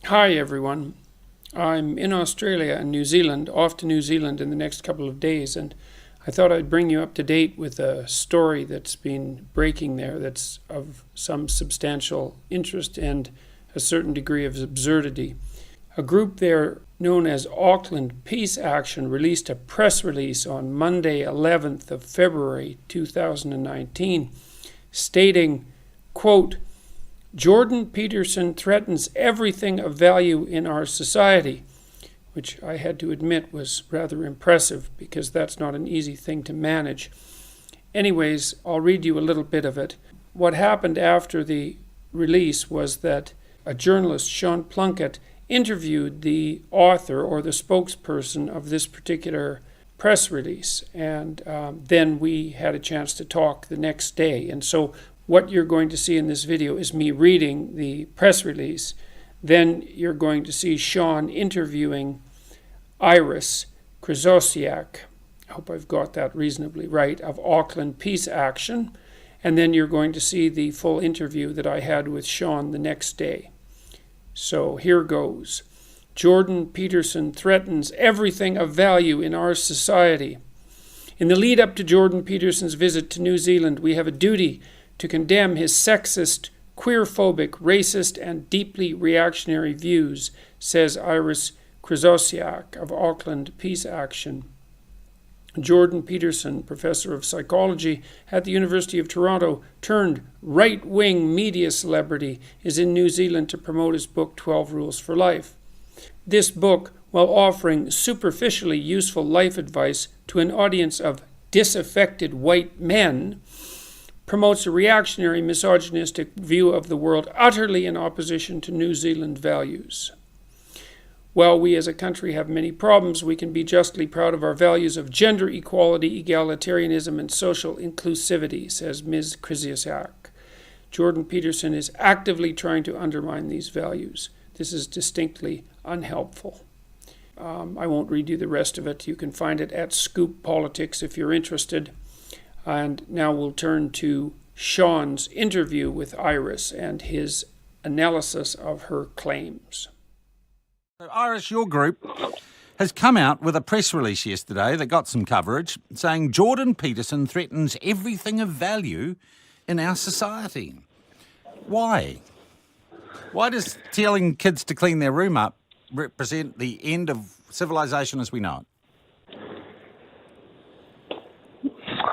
Hi everyone. I'm in Australia and New Zealand, off to New Zealand in the next couple of days, and I thought I'd bring you up to date with a story that's been breaking there that's of some substantial interest and a certain degree of absurdity. A group there known as Auckland Peace Action released a press release on Monday 11th of February 2019 stating, quote, Jordan Peterson threatens everything of value in our society, which I had to admit was rather impressive because that's not an easy thing to manage. Anyways, I'll read you a little bit of it. What happened after the release was that a journalist, Sean Plunkett, interviewed the author or the spokesperson of this particular press release, and then we had a chance to talk the next day. And so what you're going to see in this video is me reading the press release. Then you're going to see Sean interviewing Iris Krzyzosiak, I hope I've got that reasonably right, of Auckland Peace Action. And then you're going to see the full interview that I had with Sean the next day. So here goes. Jordan Peterson threatens everything of value in our society. In the lead up to Jordan Peterson's visit to New Zealand, we have a duty to condemn his sexist, queerphobic, racist, and deeply reactionary views, says Iris Krzyzosiak of Auckland Peace Action. Jordan Peterson, professor of psychology at the University of Toronto, turned right-wing media celebrity, is in New Zealand to promote his book 12 Rules for Life. This book, while offering superficially useful life advice to an audience of disaffected white men, promotes a reactionary, misogynistic view of the world utterly in opposition to New Zealand values. While we as a country have many problems, we can be justly proud of our values of gender equality, egalitarianism, and social inclusivity, says Ms. Krzyzosiak. Jordan Peterson is actively trying to undermine these values. This is distinctly unhelpful. I won't read you the rest of it. You can find it at Scoop Politics if you're interested. And now we'll turn to Sean's interview with Iris and his analysis of her claims. So Iris, your group has come out with a press release yesterday that got some coverage saying Jordan Peterson threatens everything of value in our society. Why? Why does telling kids to clean their room up represent the end of civilization as we know it?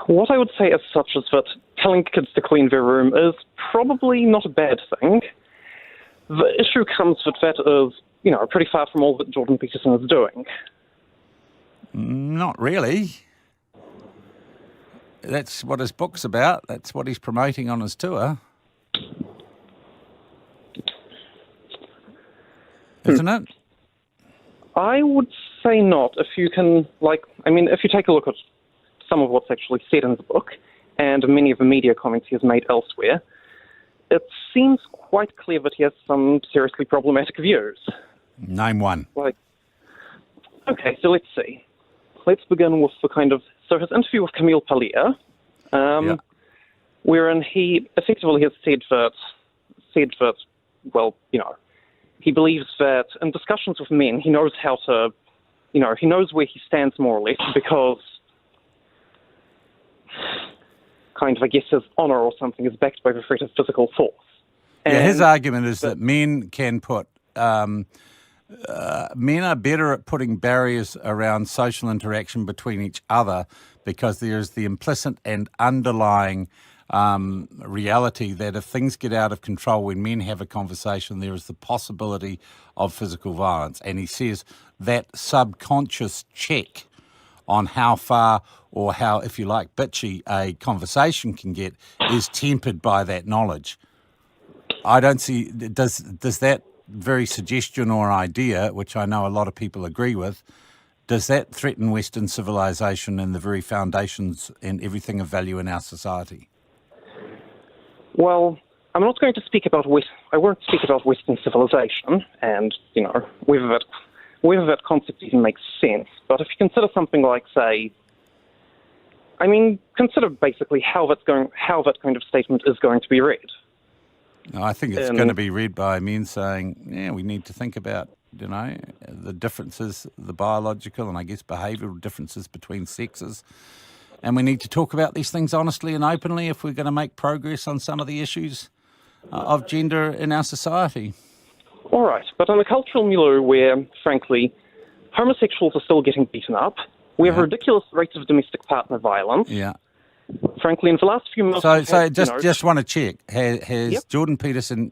What I would say as such is that telling kids to clean their room is probably not a bad thing. The issue comes with that is, pretty far from all that Jordan Peterson is doing. Not really. That's what his book's about. That's what he's promoting on his tour. Isn't it? I would say not. If you can, if you take a look at some of what's actually said in the book, and many of the media comments he has made elsewhere, it seems quite clear that he has some seriously problematic views. Name one. Okay, so let's see. Let's begin with so his interview with Camille Paglia, wherein he effectively has said that, he believes that in discussions with men, he knows how to, he knows where he stands more or less because his honor or something is backed by the threat of physical force. And his argument is that men can put, men are better at putting barriers around social interaction between each other because there is the implicit and underlying reality that if things get out of control when men have a conversation, there is the possibility of physical violence. And he says that subconscious check on how far or how, if you like, bitchy a conversation can get is tempered by that knowledge. I don't see, does that very suggestion or idea, which I know a lot of people agree with, does that threaten Western civilization and the very foundations and everything of value in our society? Well, I'm not going to speak about I won't speak about Western civilization and, whether that concept even makes sense. But if you consider something like, say, consider basically how that kind of statement is going to be read. I think it's going to be read by men saying, yeah, we need to think about, the differences, the biological and I guess behavioural differences between sexes. And we need to talk about these things honestly and openly if we're going to make progress on some of the issues of gender in our society. All right, but in a cultural milieu where, frankly, homosexuals are still getting beaten up, we have ridiculous rates of domestic partner violence. Yeah. Frankly, in the last few months... Just want to check, has Jordan Peterson,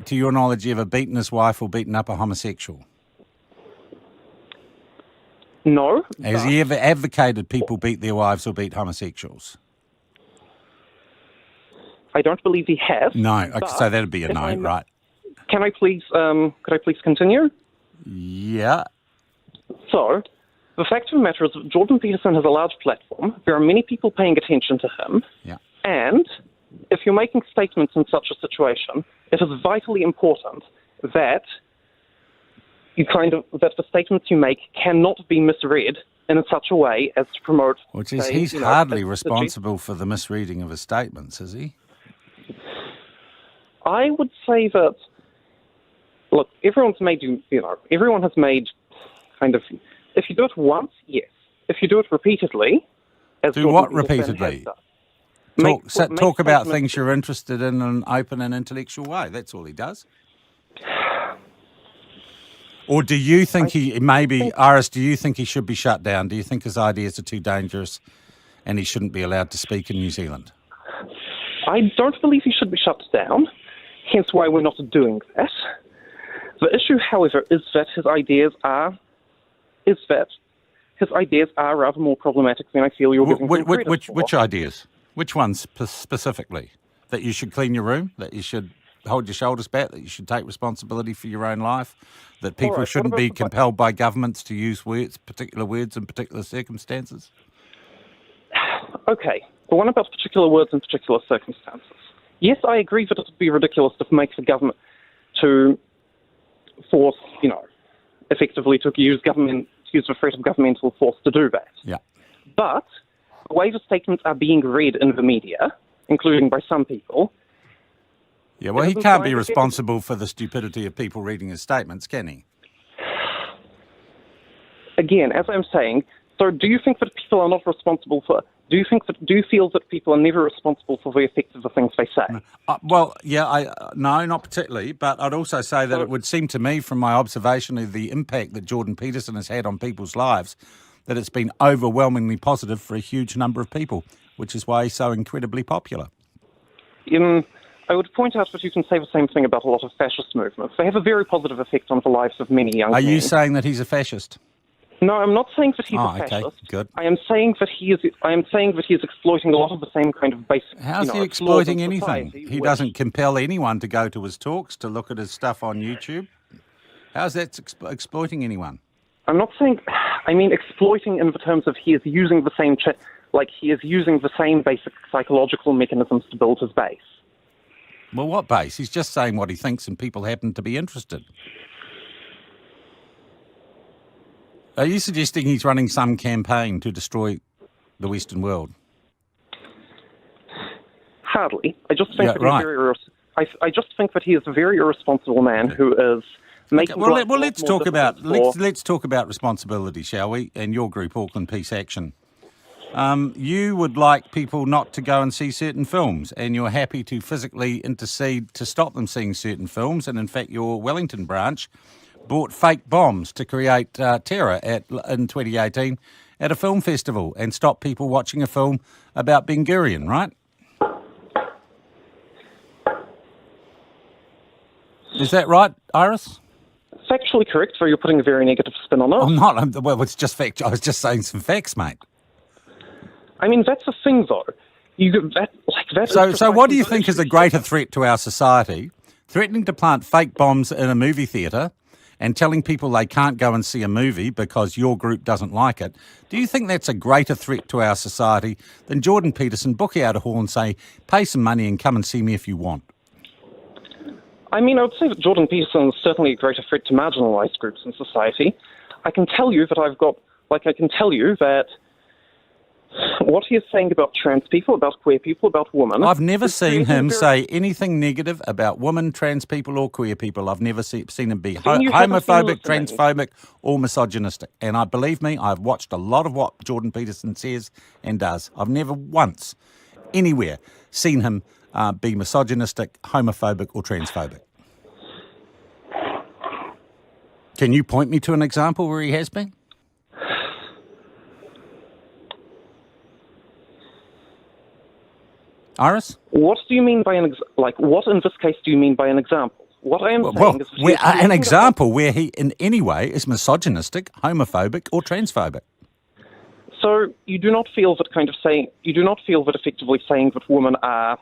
to your knowledge, ever beaten his wife or beaten up a homosexual? No. Has he ever advocated people beat their wives or beat homosexuals? I don't believe he has. No, so that'd be a no, right? Can I please, could I please continue? Yeah. So, the fact of the matter is that Jordan Peterson has a large platform. There are many people paying attention to him. Yeah. And if you're making statements in such a situation, it is vitally important that that the statements you make cannot be misread in such a way as to promote... Which is, he's hardly responsible for the misreading of his statements, is he? I would say that, look, everyone has made kind of, if you do it once, yes. If you do it repeatedly... Do what repeatedly? Talk about things you're interested in an open and intellectual way. That's all he does. Or do you think Iris, do you think he should be shut down? Do you think his ideas are too dangerous and he shouldn't be allowed to speak in New Zealand? I don't believe he should be shut down, hence why we're not doing that. The issue, however, is that his ideas are rather more problematic than I feel you're giving him credit for. Which ideas? Which ones specifically? That you should clean your room? That you should hold your shoulders back? That you should take responsibility for your own life? That people shouldn't be compelled by governments to use particular words in particular circumstances? Okay, but what about particular words in particular circumstances? Yes, I agree that it would be ridiculous to make the government to force, effectively to use the threat of governmental force to do that. Yeah. But the way the statements are being read in the media, including by some people... Yeah, well, he can't be responsible for the stupidity of people reading his statements, can he? Again, as I'm saying, so do you think that people are not responsible for... Do you feel that people are never responsible for the effects of the things they say? No, not particularly, but I'd also say that it would seem to me from my observation of the impact that Jordan Peterson has had on people's lives, that it's been overwhelmingly positive for a huge number of people, which is why he's so incredibly popular. I would point out that you can say the same thing about a lot of fascist movements. They have a very positive effect on the lives of many young men. Are you saying that he's a fascist? No, I'm not saying that he's a fascist. Okay, good. I am saying that he is exploiting a lot of the same kind of basic... How's he exploiting anything? He doesn't compel anyone to go to his talks, to look at his stuff on YouTube. How's that exploiting anyone? I'm not saying... I mean exploiting in the terms of he is using the same... he is using the same basic psychological mechanisms to build his base. Well, what base? He's just saying what he thinks and people happen to be interested. Are you suggesting he's running some campaign to destroy the Western world? Hardly. I just think I just think that he is a very irresponsible man who is making... Okay, well, let's talk about responsibility, shall we? And your group, Auckland Peace Action. You would like people not to go and see certain films, and you're happy to physically intercede to stop them seeing certain films. And in fact, your Wellington branch bought fake bombs to create terror in 2018 at a film festival and stop people watching a film about Ben Gurion, right? Is that right, Iris? Factually correct, so you're putting a very negative spin on it. I'm not. Well, it's just fact. I was just saying some facts, mate. I mean, that's the thing, though. So what do you think is a greater threat to our society? Threatening to plant fake bombs in a movie theatre and telling people they can't go and see a movie because your group doesn't like it. Do you think that's a greater threat to our society than Jordan Peterson book out a hall and say, pay some money and come and see me if you want? I mean, I would say that Jordan Peterson is certainly a greater threat to marginalised groups in society. I can tell you that what he is saying about trans people, about queer people, about women. I've never seen him very- say anything negative about women, trans people, or queer people. I've never seen him be Then you haven't been homophobic, listening. transphobic, or misogynistic. And believe me, I've watched a lot of what Jordan Peterson says and does. I've never once, anywhere, seen him be misogynistic, homophobic, or transphobic. Can you point me to an example where he has been? Iris? What do you mean by what in this case do you mean by an example? What I am saying is... An example where he in any way is misogynistic, homophobic, or transphobic. So you do not feel that effectively saying that women are...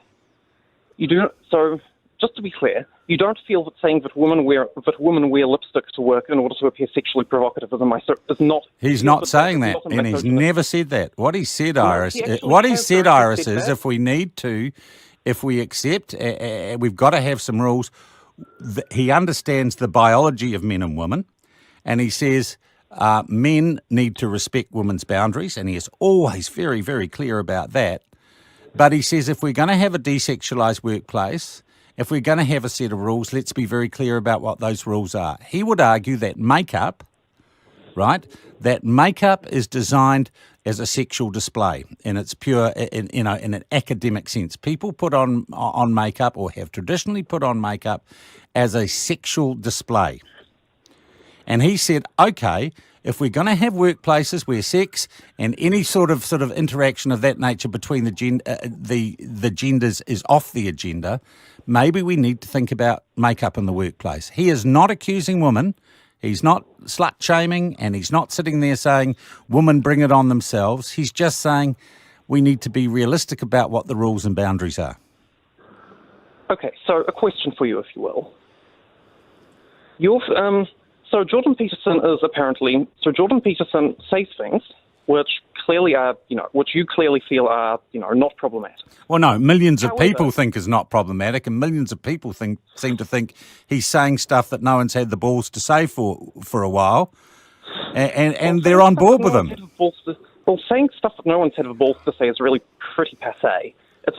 So, just to be clear, you don't feel that saying that women wear lipstick to work in order to appear sexually provocative is not... He's not saying that, and he's never said that. What he said, Iris, is if we accept, we've got to have some rules. He understands the biology of men and women, and he says men need to respect women's boundaries, and he is always very, very clear about that. But he says if we're going to have a desexualised workplace, if we're going to have a set of rules, let's be very clear about what those rules are. He would argue that makeup, right, that makeup is designed as a sexual display, and it's pure, in an academic sense. People put on makeup, or have traditionally put on makeup, as a sexual display. And he said, okay, if we're going to have workplaces where sex and any sort of interaction of that nature between the genders is off the agenda, maybe we need to think about makeup in the workplace. He is not accusing women. He's not slut-shaming, and he's not sitting there saying, women bring it on themselves. He's just saying we need to be realistic about what the rules and boundaries are. Okay, so a question for you, if you will. So Jordan Peterson says things which clearly are, which you clearly feel are, not problematic. Well, no, millions of people think is not problematic, and millions of people seem to think he's saying stuff that no one's had the balls to say for a while, and they're on board with him. Well, saying stuff that no one's had the balls to say is really pretty passé. It's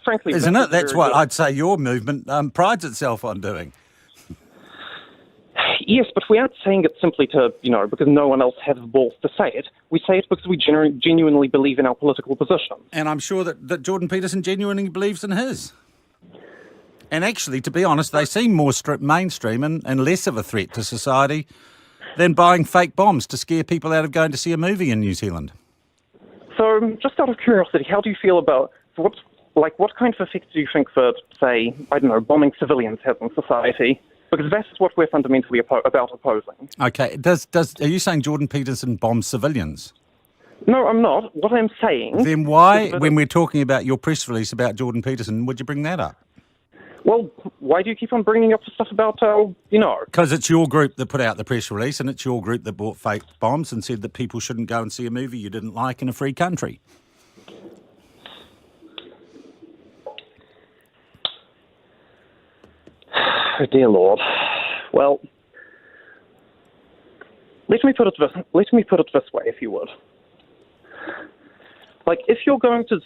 frankly... Isn't it? That's what I'd say your movement prides itself on doing. Yes, but we aren't saying it simply to, because no one else has the balls to say it. We say it because we genuinely believe in our political position. And I'm sure that Jordan Peterson genuinely believes in his. And actually, to be honest, they seem more mainstream and less of a threat to society than buying fake bombs to scare people out of going to see a movie in New Zealand. So, just out of curiosity, how do you feel about... What kind of effect do you think that, say, bombing civilians has on society? Because that's what we're fundamentally about opposing. Okay. Are you saying Jordan Peterson bombs civilians? No, I'm not. What I'm saying... Then why, when we're talking about your press release about Jordan Peterson, would you bring that up? Well, why do you keep on bringing up stuff about, Because it's your group that put out the press release, and it's your group that bought fake bombs and said that people shouldn't go and see a movie you didn't like in a free country. Oh, dear Lord. Well, let me put it this way, if you would. If you're going to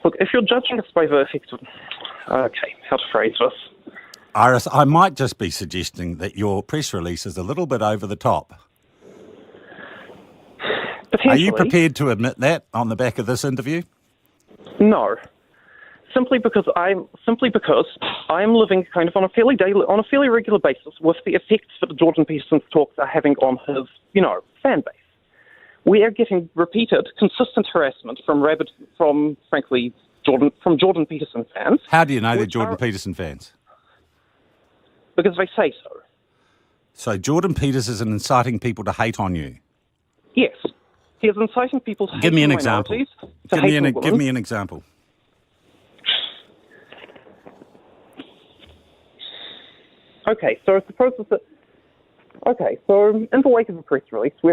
look, if you're judging us by the effect of, okay, how to phrase this? Iris, I might just be suggesting that your press release is a little bit over the top. Are you prepared to admit that on the back of this interview? No. Simply because I'm living kind of on a fairly regular basis with the effects that Jordan Peterson's talks are having on his, fan base. We are getting repeated, consistent harassment from Jordan Peterson fans. How do you know they're Jordan Peterson fans? Because they say so. So Jordan Peterson is inciting people to hate on you? Yes. He is inciting people to hate Give me an on example. minorities, Give me an example. Okay, so in the wake of the press release, we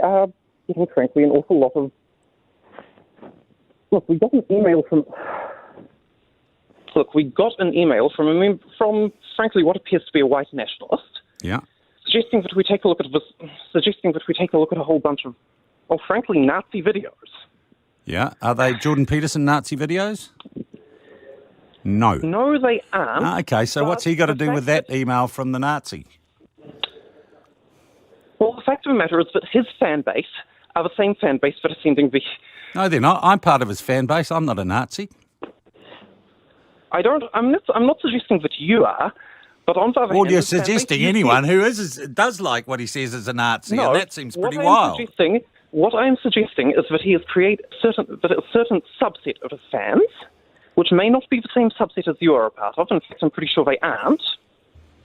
are getting an awful lot of... Look, we got an email from frankly what appears to be a white nationalist. Yeah. Suggesting that we take a look at a whole bunch of well, frankly, Nazi videos. Yeah. Are they Jordan Peterson Nazi videos? No. No, they aren't. Okay, so what's he got to the do with fact that email from the Nazi? Well, the fact of the matter is that his fan base are the same fan base that are sending the... No, they're not. I'm part of his fan base. I'm not a Nazi. I'm not suggesting that you are, but on the other Well, hand... you're his fan base, suggesting anyone who does like what he says is a Nazi, No, and that seems pretty what wild. What I am suggesting is that he has created a certain subset of his fans, which may not be the same subset as you are a part of. In fact, I'm pretty sure they aren't.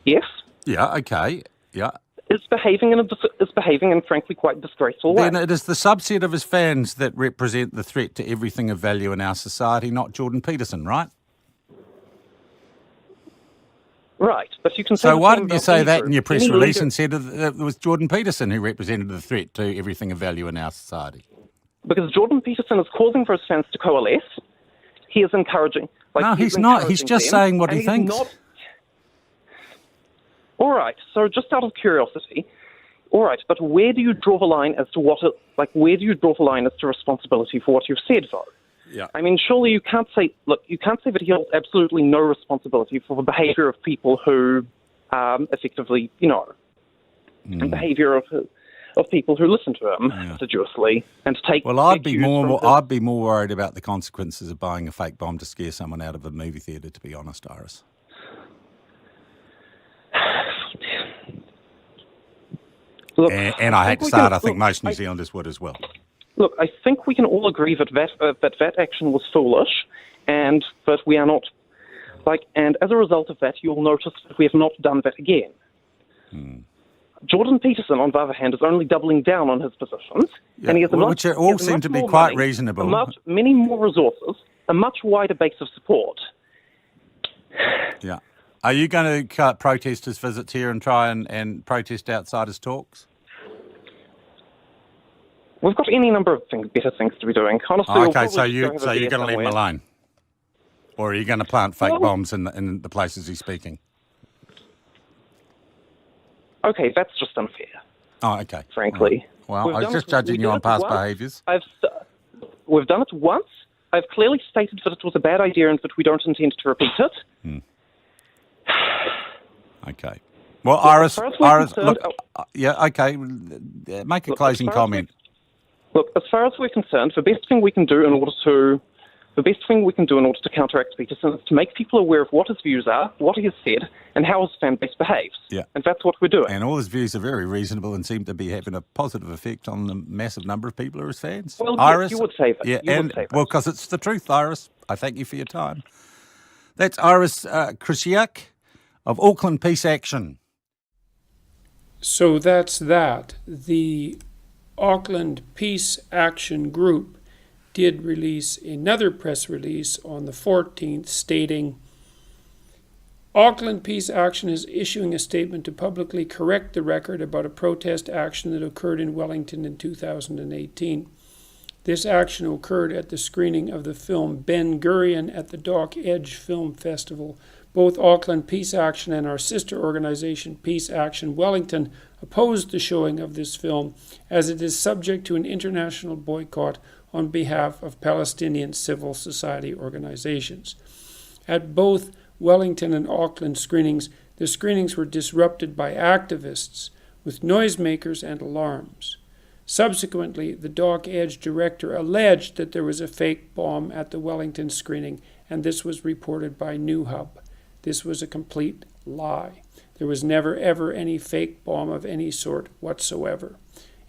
Yes? Yeah, okay, yeah. Is behaving in frankly quite disgraceful way. Then it is the subset of his fans that represent the threat to everything of value in our society, not Jordan Peterson, right? Right, but you can say... So why the same didn't you about say any that group. in your press Any release leader- and said that it was Jordan Peterson who represented the threat to everything of value in our society? Because Jordan Peterson is causing for his fans to coalesce. He is encouraging... No, he's not. He's just saying what he thinks. All right, so just out of curiosity, all right, but where do you draw the line as to where do you draw the line as to responsibility for what you've said, though? Yeah. I mean, surely you can't say that he holds absolutely no responsibility for the behaviour of people who, effectively, the behaviour of people who listen to him assiduously and take... Well, I'd be more worried about the consequences of buying a fake bomb to scare someone out of a movie theatre, to be honest, Iris. Look, and I hate to say it, I think most New Zealanders would as well. Look, I think we can all agree that action was foolish, and that we are not and as a result of that, you'll notice that we have not done that again. Jordan Peterson, on the other hand, is only doubling down on his positions, and he has which all seem to be quite reasonable. Many more resources, a much wider base of support. Yeah. Are you going to cut protest his visits here and try and protest outside his talks? We've got any number of better things to be doing. Honestly, okay, so you're going to leave him alone? Or are you going to plant fake bombs in the places he's speaking? Okay, that's just unfair. Oh, okay. Frankly. Well, I was just judging you on past behaviours. We've done it once. I've clearly stated that it was a bad idea and that we don't intend to repeat it. Okay. Well, Iris, look, okay, make a closing comment. Look, as far as we're concerned, the best thing we can do in order to counteract Peterson is to make people aware of what his views are, what he has said, and how his fan base behaves. Yeah. And that's what we're doing. And all his views are very reasonable and seem to be having a positive effect on the massive number of people who are his fans. Well, Iris, yes, you would say that. Yeah, because it's the truth, Iris. I thank you for your time. That's Iris Krzysiak of Auckland Peace Action. So that's that. The Auckland Peace Action Group did release another press release on the 14th stating, Auckland Peace Action is issuing a statement to publicly correct the record about a protest action that occurred in Wellington in 2018. This action occurred at the screening of the film Ben Gurion at the Dock Edge Film Festival. Both Auckland Peace Action and our sister organization Peace Action Wellington opposed the showing of this film as it is subject to an international boycott on behalf of Palestinian civil society organizations. At both Wellington and Auckland screenings, the screenings were disrupted by activists with noisemakers and alarms. Subsequently, the Dock Edge director alleged that there was a fake bomb at the Wellington screening, and this was reported by New Hub. This was a complete lie. There was never ever any fake bomb of any sort whatsoever.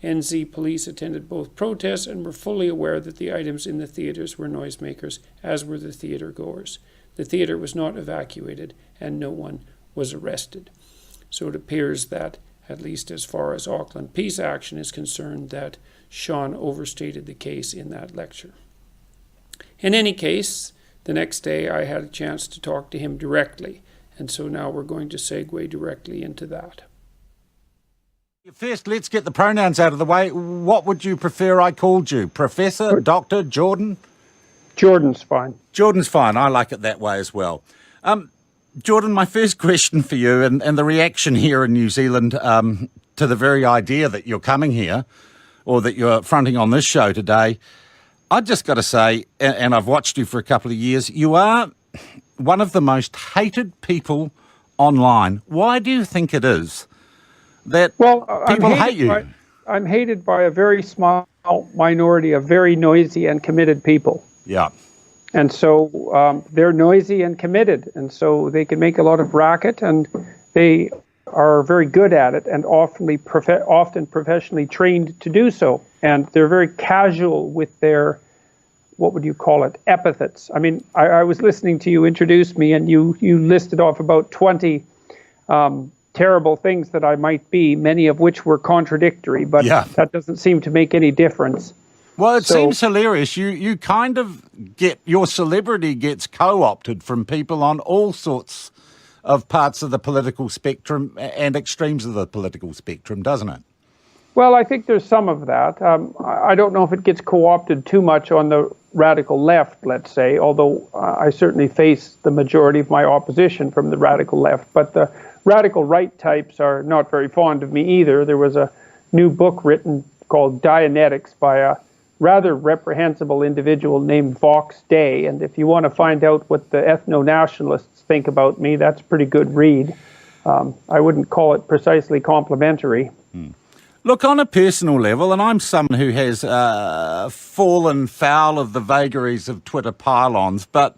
NZ police attended both protests and were fully aware that the items in the theatres were noisemakers, as were the theatre goers. The theatre was not evacuated and no one was arrested. So it appears that, at least as far as Auckland Peace Action is concerned, that Sean overstated the case in that lecture. In any case, the next day I had a chance to talk to him directly, and so now we're going to segue directly into that. First, let's get the pronouns out of the way. What would you prefer I called you? Professor, Doctor, Jordan? Jordan's fine. Jordan's fine. I like it that way as well. Jordan, my first question for you, and the reaction here in New Zealand to the very idea that you're coming here, or that you're fronting on this show today, I've just got to say, and I've watched you for a couple of years, you are one of the most hated people online. Why do you think it is that people hate you? I'm hated by a very small minority of very noisy and committed people. Yeah. And so they're noisy and committed, and so they can make a lot of racket, and they are very good at it, and often professionally trained to do so. And they're very casual with their, what would you call it, epithets. I mean, I was listening to you introduce me, and you listed off about 20 terrible things that I might be, many of which were contradictory, but that doesn't seem to make any difference. Well, it seems hilarious. You kind of your celebrity gets co-opted from people on all sorts of parts of the political spectrum and extremes of the political spectrum, doesn't it? Well, I think there's some of that. I don't know if it gets co-opted too much on the radical left, let's say, although I certainly face the majority of my opposition from the radical left. But the radical right types are not very fond of me either. There was a new book written called Dianetics by a rather reprehensible individual named Vox Day, and if you want to find out what the ethno-nationalists think about me, that's a pretty good read. I wouldn't call it precisely complimentary. Look, on a personal level, and I'm someone who has fallen foul of the vagaries of Twitter pylons, but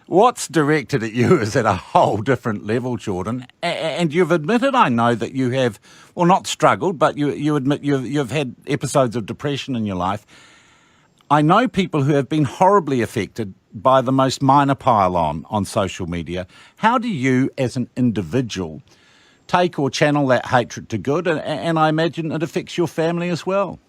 what's directed at you is at a whole different level, Jordan. And you've admitted, I know, that you have, well, not struggled, but you admit you've had episodes of depression in your life. I know people who have been horribly affected by the most minor pylon on social media. How do you, as an individual, take or channel that hatred to good? And I imagine it affects your family as well.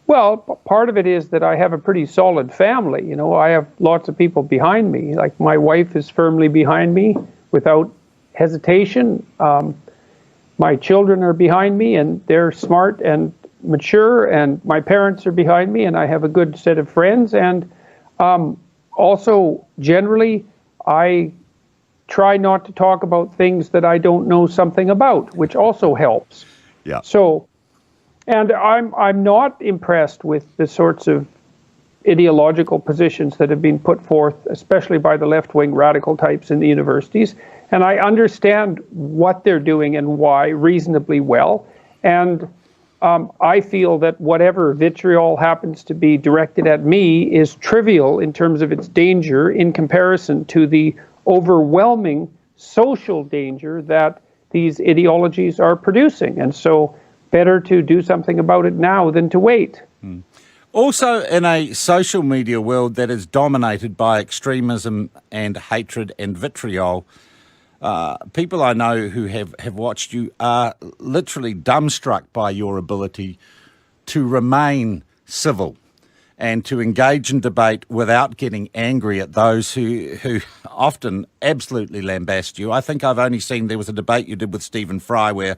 Well, part of it is that I have a pretty solid family. You know, I have lots of people behind me. Like my wife is firmly behind me without hesitation. My children are behind me, and they're smart and mature, and my parents are behind me, and I have a good set of friends. And also, generally, I try not to talk about things that I don't know something about, which also helps. Yeah. So, and I'm not impressed with the sorts of ideological positions that have been put forth, especially by the left-wing radical types in the universities. And I understand what they're doing and why reasonably well. And I feel that whatever vitriol happens to be directed at me is trivial in terms of its danger in comparison to the overwhelming social danger that these ideologies are producing. And so better to do something about it now than to wait. Also, in a social media world that is dominated by extremism and hatred and vitriol, people I know who have watched you are literally dumbstruck by your ability to remain civil and to engage in debate without getting angry at those who often absolutely lambast you. I think I've only seen there was a debate you did with Stephen Fry where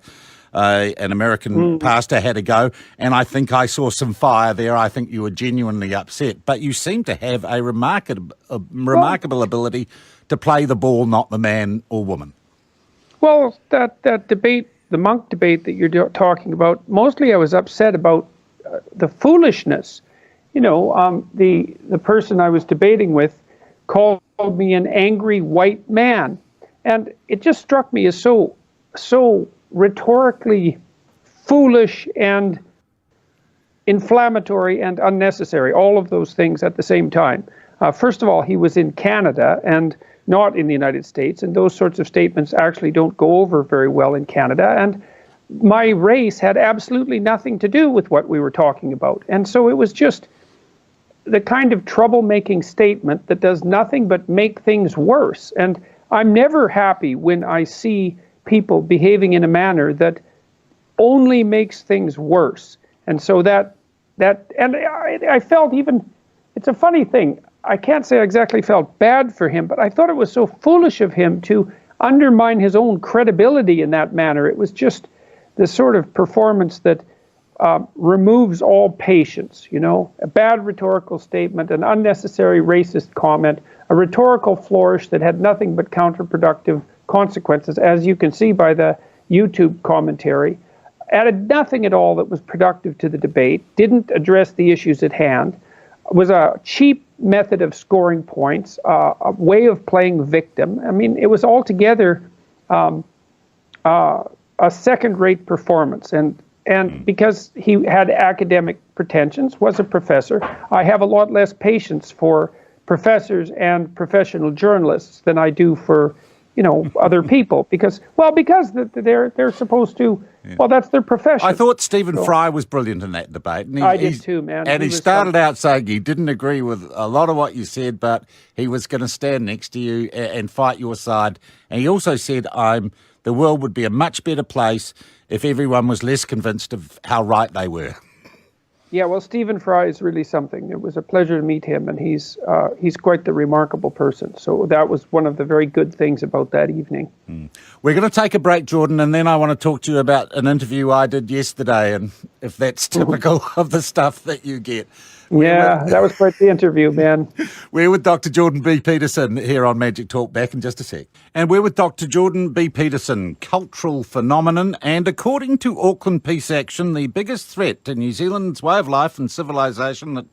an American pastor had a go, and I think I saw some fire there. I think you were genuinely upset. But you seem to have a remarkable ability to play the ball, not the man or woman. Well, that debate, the monk debate that you're talking about, mostly I was upset about the foolishness. You know, the person I was debating with called me an angry white man. And it just struck me as so rhetorically foolish and inflammatory and unnecessary, all of those things at the same time. First of all, he was in Canada and not in the United States, and those sorts of statements actually don't go over very well in Canada. And my race had absolutely nothing to do with what we were talking about. And so it was just the kind of troublemaking statement that does nothing but make things worse. And I'm never happy when I see people behaving in a manner that only makes things worse. And so and I felt even, it's a funny thing, I can't say I exactly felt bad for him, but I thought it was so foolish of him to undermine his own credibility in that manner. It was just the sort of performance that removes all patience, you know, a bad rhetorical statement, an unnecessary racist comment, a rhetorical flourish that had nothing but counterproductive consequences, as you can see by the YouTube commentary. added nothing at all that was productive to the debate, didn't address the issues at hand, was a cheap method of scoring points, a way of playing victim. I mean, it was altogether a second-rate performance. And because he had academic pretensions, was a professor, I have a lot less patience for professors and professional journalists than I do for, other people. Because they're supposed to. Yeah. Well, that's their profession. I thought Stephen Fry was brilliant in that debate. And I did too, man. And he started out saying he didn't agree with a lot of what you said, but he was going to stand next to you and fight your side. And he also said, the world would be a much better place if everyone was less convinced of how right they were. Yeah, well, Stephen Fry is really something. It was a pleasure to meet him, and he's quite the remarkable person. So that was one of the very good things about that evening. We're going to take a break, Jordan, and then I want to talk to you about an interview I did yesterday, and if that's typical of the stuff that you get. That was quite the interview, man. We're with Dr. Jordan B. Peterson here on Magic Talk. Back in just a sec. And we're with Dr. Jordan B. Peterson, cultural phenomenon, and according to Auckland Peace Action, the biggest threat to New Zealand's way of life and civilization that,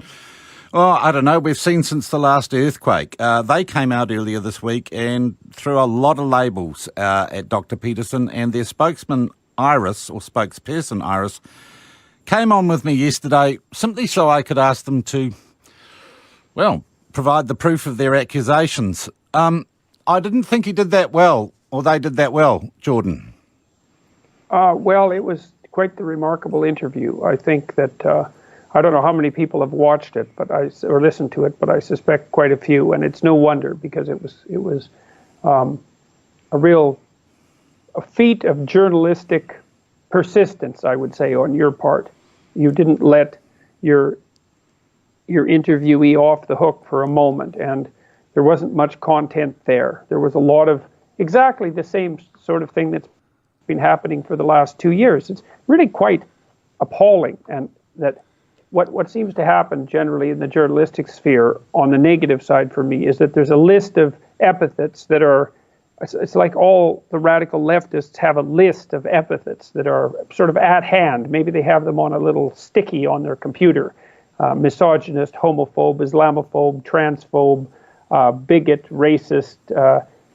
we've seen since the last earthquake. They came out earlier this week and threw a lot of labels at Dr. Peterson, and their spokesperson Iris, came on with me yesterday simply so I could ask them to, provide the proof of their accusations. I didn't think he did that well, or they did that well, Jordan. It was quite the remarkable interview. I think that, I don't know how many people have watched it, or listened to it, but I suspect quite a few, and it's no wonder because it was a feat of journalistic persistence, I would say, on your part. You didn't let your interviewee off the hook for a moment, and there wasn't much content there. There was a lot of exactly the same sort of thing that's been happening for the last 2 years. It's really quite appalling, and that what seems to happen generally in the journalistic sphere on the negative side for me is that there's a list of epithets that are. It's like all the radical leftists have a list of epithets that are sort of at hand. Maybe they have them on a little sticky on their computer. Misogynist, homophobe, Islamophobe, transphobe, bigot, racist.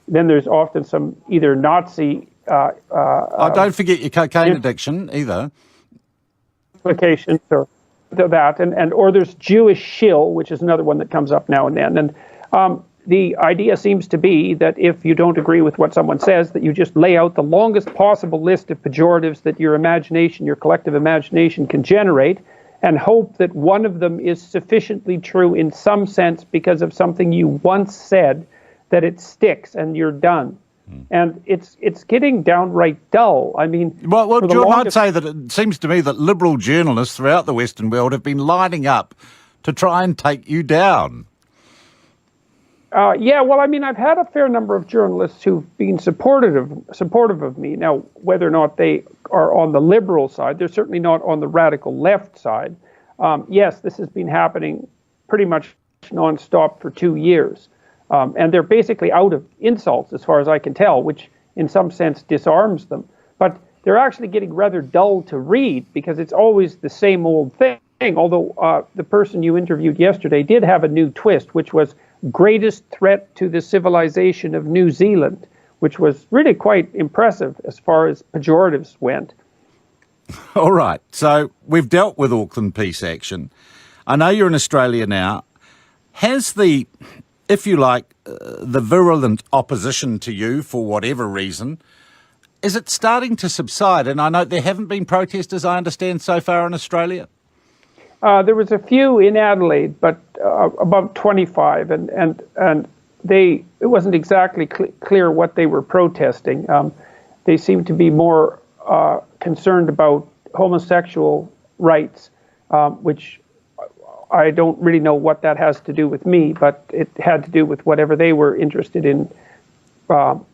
Then there's often some either Nazi... don't forget your cocaine addiction either. Implications or that. Or there's Jewish shill, which is another one that comes up now and then. And the idea seems to be that if you don't agree with what someone says, that you just lay out the longest possible list of pejoratives that your collective imagination can generate, and hope that one of them is sufficiently true in some sense because of something you once said that it sticks and you're done. And it's getting downright dull. I mean... Well, Jordan, I'd say that it seems to me that liberal journalists throughout the Western world have been lining up to try and take you down. I've had a fair number of journalists who've been supportive of me. Now, whether or not they are on the liberal side, they're certainly not on the radical left side. Yes, this has been happening pretty much nonstop for 2 years. And they're basically out of insults, as far as I can tell, which in some sense disarms them. But they're actually getting rather dull to read because it's always the same old thing. Although the person you interviewed yesterday did have a new twist, which was greatest threat to the civilization of New Zealand, which was really quite impressive as far as pejoratives went. All right. So we've dealt with Auckland Peace Action. I know you're in Australia now. Has the, if you like, the virulent opposition to you for whatever reason, is it starting to subside? And I know there haven't been protesters, I understand, so far in Australia. There was a few in Adelaide, but about 25, and it wasn't exactly clear what they were protesting. They seemed to be more concerned about homosexual rights, which I don't really know what that has to do with me, but it had to do with whatever they were interested in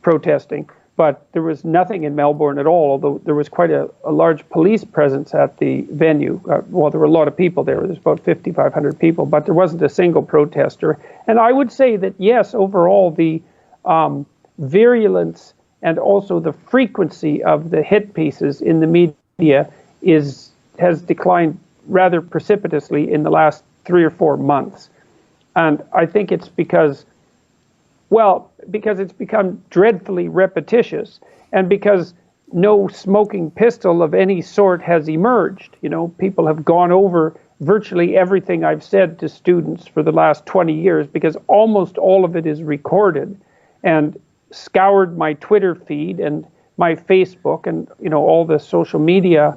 protesting. But there was nothing in Melbourne at all, although there was quite a large police presence at the venue. There were a lot of people there. There's about 5,500 people, but there wasn't a single protester. And I would say that, yes, overall, the virulence and also the frequency of the hit pieces in the media has declined rather precipitously in the last 3 or 4 months. And I think it's because it's become dreadfully repetitious, and because no smoking pistol of any sort has emerged. People have gone over virtually everything I've said to students for the last 20 years, because almost all of it is recorded, and scoured my Twitter feed and my Facebook and all the social media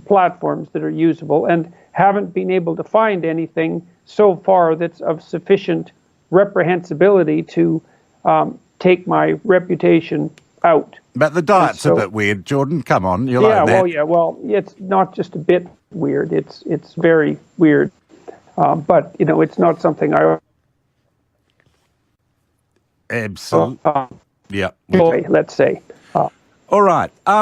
platforms that are usable, and haven't been able to find anything so far that's of sufficient reprehensibility to take my reputation out. But the diet's a bit weird, Jordan. Come on, you'll own that. Well, it's not just a bit weird. It's very weird. But it's not something I absolutely. Yeah. Let's say. All right. I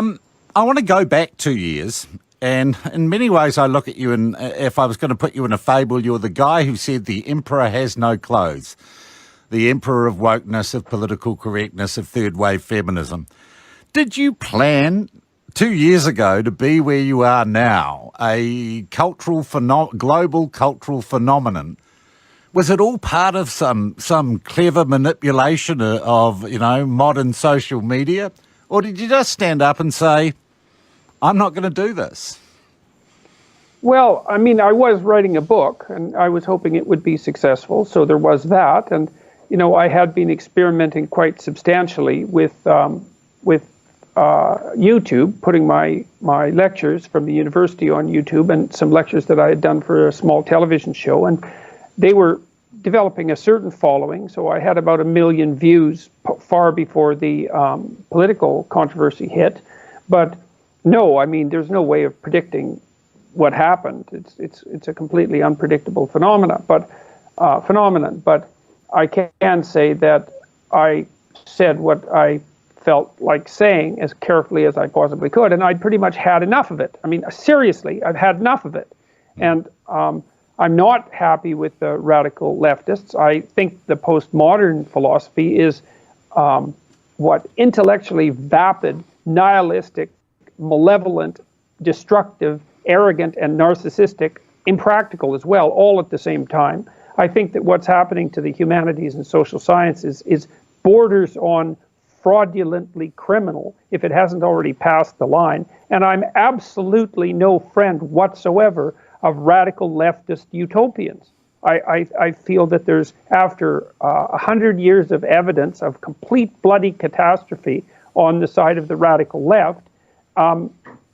want to go back 2 years. And in many ways, I look at you, and if I was going to put you in a fable, you're the guy who said the emperor has no clothes, the emperor of wokeness, of political correctness, of third-wave feminism. Did you plan 2 years ago to be where you are now, a global cultural phenomenon? Was it all part of some clever manipulation of modern social media, or did you just stand up and say, I'm not going to do this? Well, I was writing a book, and I was hoping it would be successful, so there was that. And, I had been experimenting quite substantially with YouTube, putting my lectures from the university on YouTube, and some lectures that I had done for a small television show. And they were developing a certain following, so I had about 1 million views far before the political controversy hit. But no, there's no way of predicting what happened. It's a completely unpredictable phenomenon. But I can say that I said what I felt like saying as carefully as I possibly could, and I'd pretty much had enough of it. Seriously, I've had enough of it, and I'm not happy with the radical leftists. I think the postmodern philosophy is intellectually vapid, nihilistic, malevolent, destructive, arrogant, and narcissistic, impractical as well, all at the same time. I think that what's happening to the humanities and social sciences is borders on fraudulently criminal if it hasn't already passed the line. And I'm absolutely no friend whatsoever of radical leftist utopians. I feel that there's, after 100 years of evidence of complete bloody catastrophe on the side of the radical left,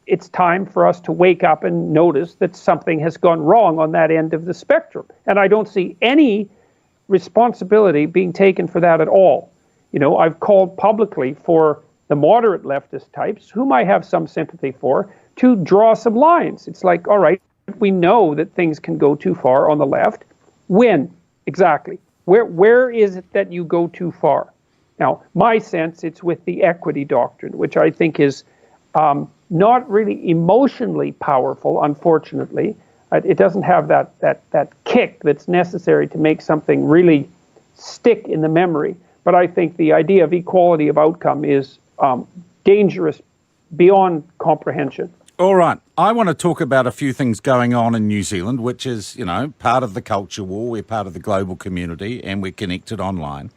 it's time for us to wake up and notice that something has gone wrong on that end of the spectrum. And I don't see any responsibility being taken for that at all. I've called publicly for the moderate leftist types, whom I have some sympathy for, to draw some lines. It's like, all right, we know that things can go too far on the left. When? Exactly. Where is it that you go too far? Now, my sense, it's with the equity doctrine, which I think is not really emotionally powerful, unfortunately. It doesn't have that kick that's necessary to make something really stick in the memory. But I think the idea of equality of outcome is dangerous beyond comprehension. All right. I want to talk about a few things going on in New Zealand, which is, part of the culture war. We're part of the global community, and we're connected online.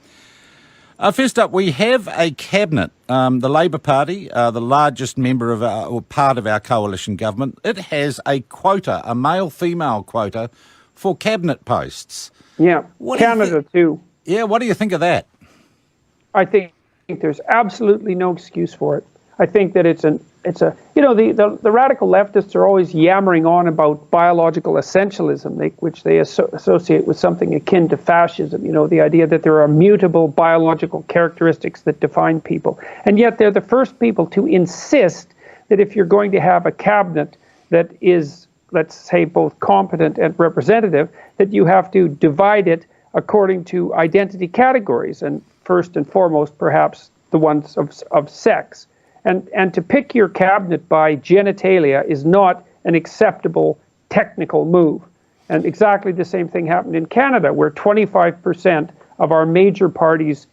First up, we have a cabinet. The Labour Party, the largest member of or part of our coalition government, it has a quota, a male-female quota for cabinet posts. Yeah, Canada too. Yeah, what do you think of that? I think there's absolutely no excuse for it. I think that the radical leftists are always yammering on about biological essentialism, which they associate with something akin to fascism, the idea that there are mutable biological characteristics that define people. And yet they're the first people to insist that if you're going to have a cabinet that is, let's say, both competent and representative, that you have to divide it according to identity categories, and first and foremost, perhaps, the ones of sex. And to pick your cabinet by genitalia is not an acceptable technical move. And exactly the same thing happened in Canada, where 25% of our major parties'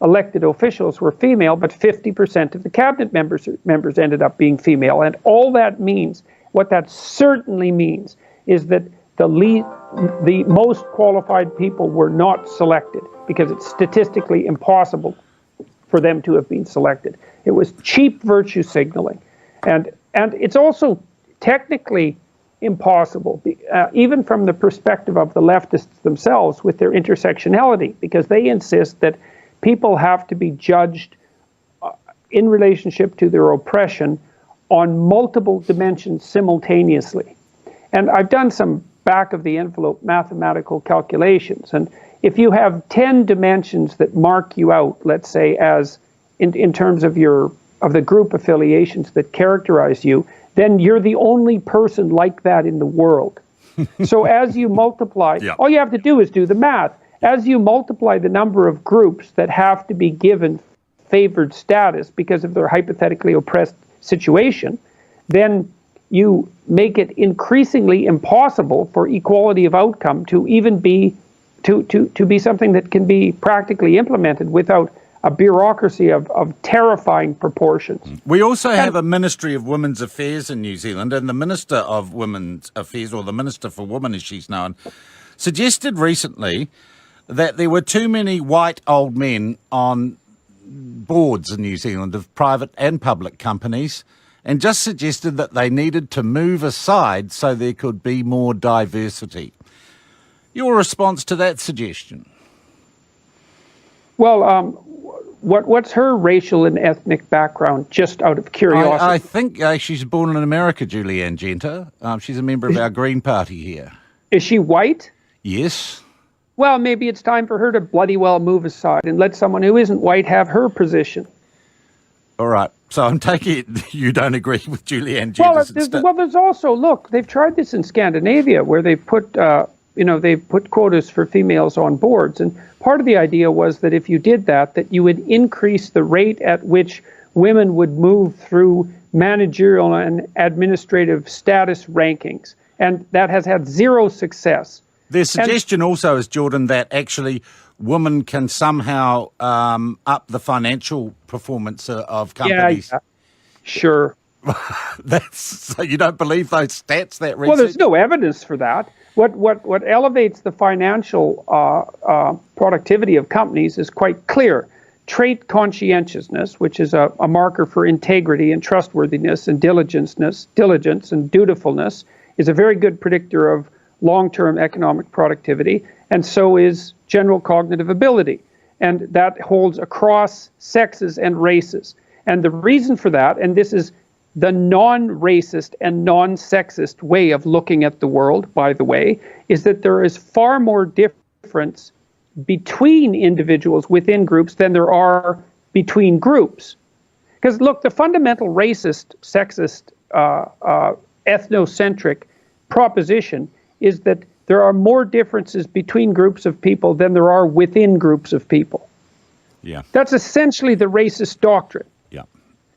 elected officials were female, but 50% of the cabinet members ended up being female. And all that means, what that certainly means, is that the most qualified people were not selected, because it's statistically impossible for them to have been selected. It was cheap virtue signaling. And it's also technically impossible, even from the perspective of the leftists themselves with their intersectionality, because they insist that people have to be judged in relationship to their oppression on multiple dimensions simultaneously. And I've done some back-of-the-envelope mathematical calculations, and if you have 10 dimensions that mark you out, let's say, as in terms of the group affiliations that characterize you, then you're the only person like that in the world. So as you multiply, all you have to do is do the math. As you multiply the number of groups that have to be given favored status because of their hypothetically oppressed situation, then you make it increasingly impossible for equality of outcome to even be to be something that can be practically implemented without a bureaucracy of terrifying proportions. We also have a Ministry of Women's Affairs in New Zealand, and the Minister of Women's Affairs, or the Minister for Women as she's known, suggested recently that there were too many white old men on boards in New Zealand of private and public companies, and just suggested that they needed to move aside so there could be more diversity. Your response to that suggestion? Well, what's her racial and ethnic background, just out of curiosity? I think she's born in America, Julianne Genter. She's a member of our Green Party here. Is she white? Yes. Well, maybe it's time for her to bloody well move aside and let someone who isn't white have her position. All right. So I'm taking it you don't agree with Julianne Genter. Well, there's also, look, they've tried this in Scandinavia where they've put quotas for females on boards. And part of the idea was that if you did that you would increase the rate at which women would move through managerial and administrative status rankings. And that has had zero success. Their suggestion also is, Jordan, that actually women can somehow up the financial performance of companies. Yeah. Sure. So you don't believe those stats, that research? Well, there's no evidence for that. What elevates the financial productivity of companies is quite clear. Trait conscientiousness, which is a marker for integrity and trustworthiness and diligence and dutifulness, is a very good predictor of long-term economic productivity, and so is general cognitive ability. And that holds across sexes and races. And the reason for that, and this is the non-racist and non-sexist way of looking at the world, by the way, is that there is far more difference between individuals within groups than there are between groups. Because look, the fundamental racist, sexist, ethnocentric proposition is that there are more differences between groups of people than there are within groups of people. Yeah. That's essentially the racist doctrine. Yeah.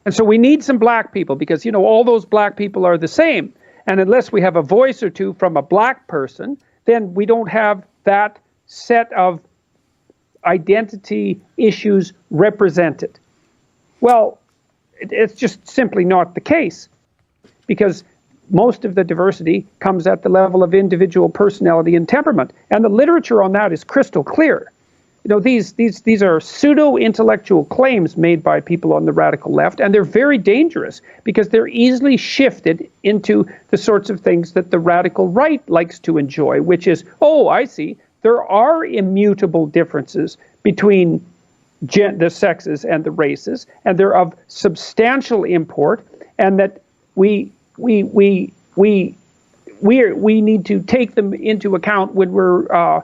And so we need some black people because, all those black people are the same. And unless we have a voice or two from a black person, then we don't have that set of identity issues represented. Well, it's just simply not the case, because most of the diversity comes at the level of individual personality and temperament. And the literature on that is crystal clear. These are pseudo-intellectual claims made by people on the radical left, and they're very dangerous because they're easily shifted into the sorts of things that the radical right likes to enjoy, which is, oh, I see, there are immutable differences between the sexes and the races, and they're of substantial import, and that we need to take them into account when we're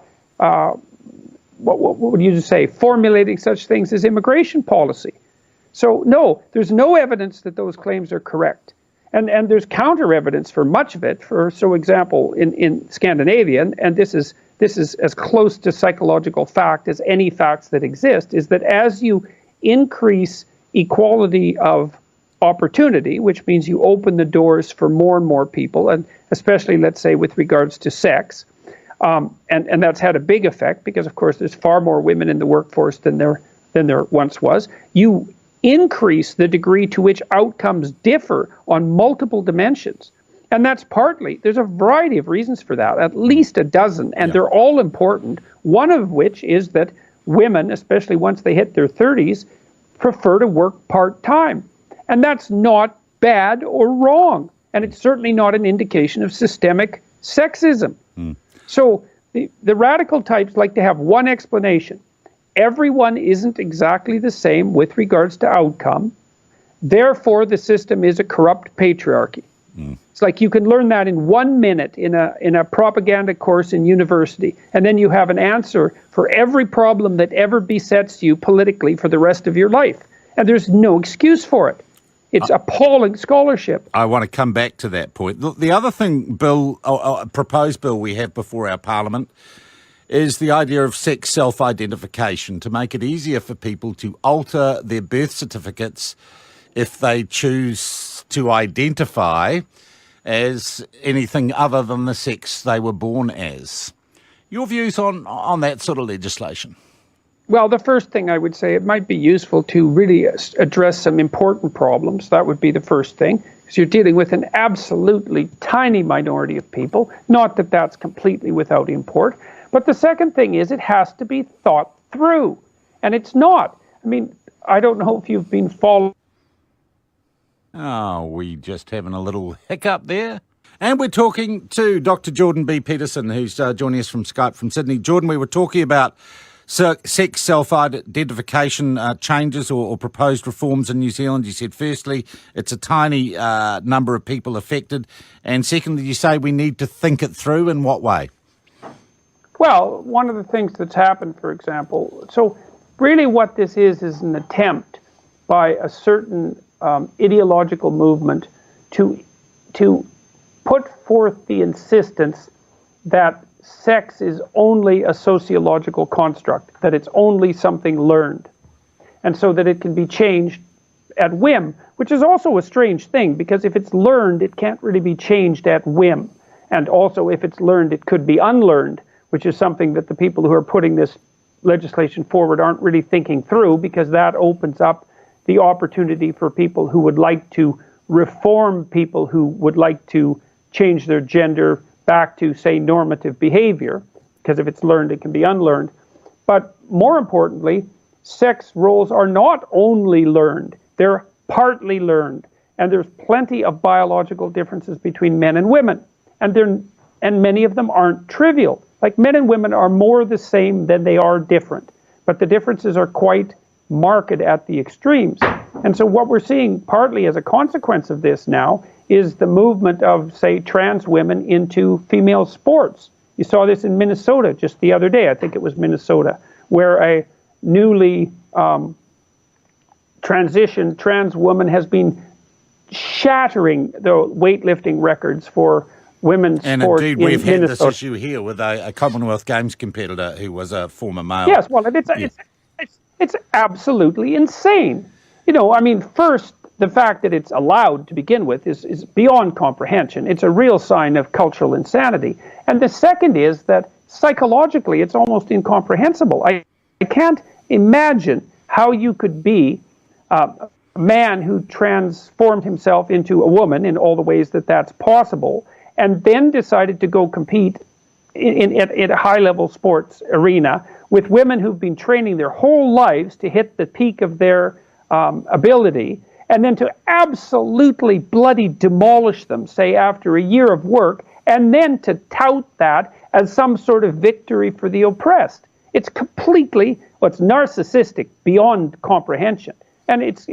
what would you say, formulating such things as immigration policy. So no, there's no evidence that those claims are correct. And there's counter evidence for much of it. For example, in Scandinavia, and this is as close to psychological fact as any facts that exist, is that as you increase equality of opportunity, which means you open the doors for more and more people, and especially, let's say, with regards to sex, and that's had a big effect because, of course, there's far more women in the workforce than there than there once was. You increase the degree to which outcomes differ on multiple dimensions. And that's partly, there's a variety of reasons for that, at least a dozen, and they're all important. One of which is that women, especially once they hit their 30s, prefer to work part-time. And that's not bad or wrong. And it's certainly not an indication of systemic sexism. So the radical types like to have one explanation. Everyone isn't exactly the same with regards to outcome. Therefore, the system is a corrupt patriarchy. It's like you can learn that in 1 minute in a propaganda course in university, and then you have an answer for every problem that ever besets you politically for the rest of your life. And there's no excuse for it. It's appalling scholarship. I want to come back to that point. The other thing, proposed bill we have before our Parliament is the idea of sex self-identification to make it easier for people to alter their birth certificates if they choose to identify as anything other than the sex they were born as. Your views on that sort of legislation? Well, the first thing I would say, it might be useful to really address some important problems. That would be the first thing, because you're dealing with an absolutely tiny minority of people. Not that that's completely without import. But the second thing is it has to be thought through. And it's not. I mean, I don't know if you've been following. Oh, we just having a little hiccup there. And we're talking to Dr. Jordan B. Peterson, who's joining us from Skype from Sydney. Jordan, we were talking about sex self-identification changes or proposed reforms in New Zealand. You said, firstly, it's a tiny number of people affected. And secondly, you say we need to think it through. In what way? Well, one of the things that's happened, for example, so really what this is an attempt by a certain ideological movement to put forth the insistence that sex is only a sociological construct, that it's only something learned, and so that it can be changed at whim, which is also a strange thing, because if it's learned, it can't really be changed at whim. And also, if it's learned, it could be unlearned, which is something that the people who are putting this legislation forward aren't really thinking through, because that opens up the opportunity for people who would like to reform people who would like to change their gender back to, say, normative behavior, because if it's learned, it can be unlearned. But more importantly, sex roles are not only learned, they're partly learned. And there's plenty of biological differences between men and women. And many of them aren't trivial. Like, men and women are more the same than they are different. But the differences are quite marked at the extremes. And so what we're seeing partly as a consequence of this now is the movement of, say, trans women into female sports. You saw this in Minnesota just the other day, I think it was Minnesota, where a newly transitioned trans woman has been shattering the weightlifting records for women's sport in Minnesota. And indeed, we've had this issue here with a Commonwealth Games competitor who was a former male. Yes, well, it's absolutely insane. You know, I mean, first, the fact that it's allowed to begin with is beyond comprehension. It's a real sign of cultural insanity. And the second is that psychologically, it's almost incomprehensible. I can't imagine how you could be a man who transformed himself into a woman in all the ways that that's possible, and then decided to go compete in a high-level sports arena with women who've been training their whole lives to hit the peak of their ability, and then to absolutely bloody demolish them, say, after a year of work, and then to tout that as some sort of victory for the oppressed. It's completely, it's narcissistic beyond comprehension. And it's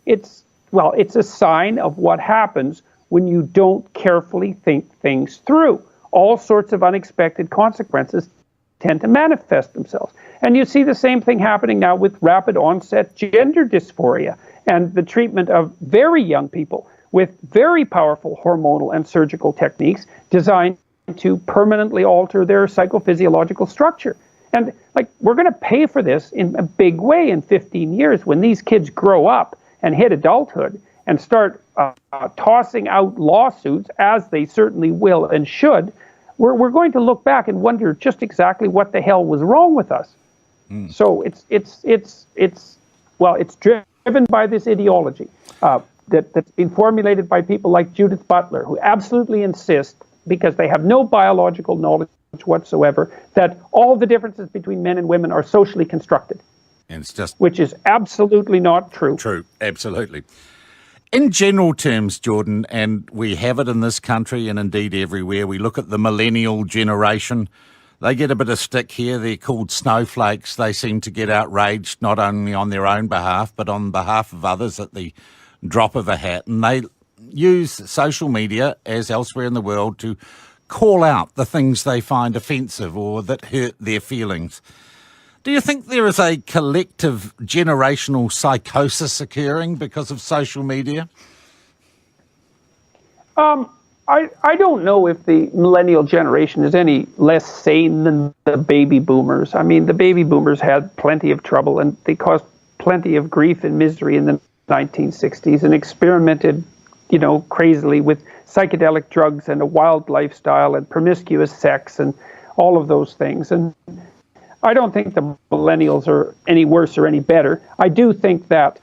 a sign of what happens when you don't carefully think things through. All sorts of unexpected consequences tend to manifest themselves. And you see the same thing happening now with rapid onset gender dysphoria and the treatment of very young people with very powerful hormonal and surgical techniques designed to permanently alter their psychophysiological structure. And we're going to pay for this in a big way in 15 years when these kids grow up and hit adulthood and start tossing out lawsuits, as they certainly will and should. We're going to look back and wonder just exactly what the hell was wrong with us. So it's driven by this ideology that's been formulated by people like Judith Butler, who absolutely insist, because they have no biological knowledge whatsoever, that all the differences between men and women are socially constructed. And it's just... Which is absolutely not true. True, absolutely. In general terms, Jordan, and we have it in this country and indeed everywhere, we look at the millennial generation. They get a bit of stick here. They're called snowflakes. They seem to get outraged not only on their own behalf, but on behalf of others at the drop of a hat. And they use social media, as elsewhere in the world, to call out the things they find offensive or that hurt their feelings. Do you think there is a collective generational psychosis occurring because of social media? I don't know if the millennial generation is any less sane than the baby boomers. I mean, the baby boomers had plenty of trouble and they caused plenty of grief and misery in the 1960s and experimented, crazily with psychedelic drugs and a wild lifestyle and promiscuous sex and all of those things. And I don't think the millennials are any worse or any better. I do think that